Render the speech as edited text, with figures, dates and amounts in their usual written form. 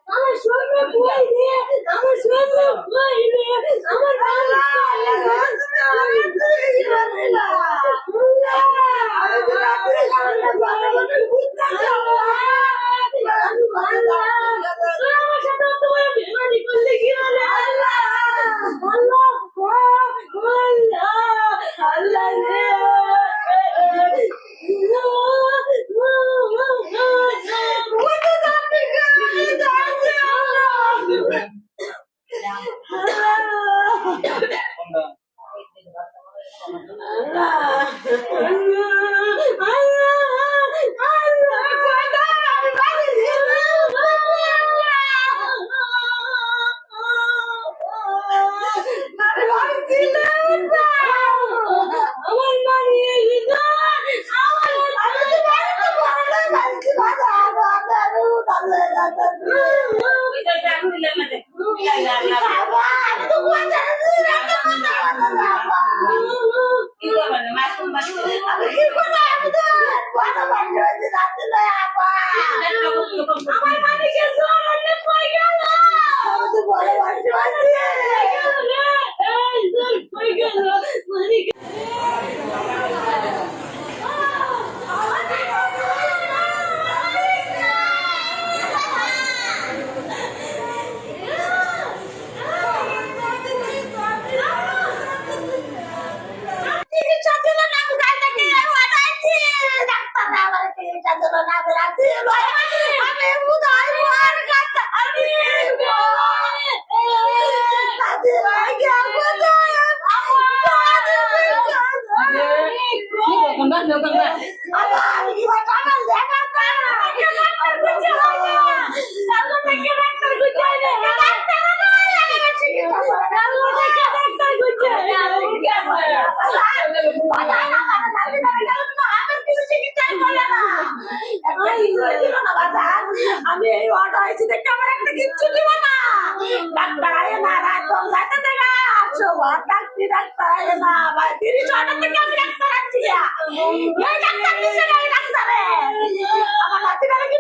আমার শরীরে বই দিয়ে আমার শরীরে বই দিয়ে আমার আমি এই অটো আইছি দেখে আমার একটা কিচ্ছু দিব না ডাক্তার আয় না রাত কম যাইতে দেখা আসো ডাক্তার আয় না ভাই 30 অটো থেকে আমি ডাক্তার আনছি এই ডাক্তার দিছে না ডাক্তারে আমার হাতে বেলা কি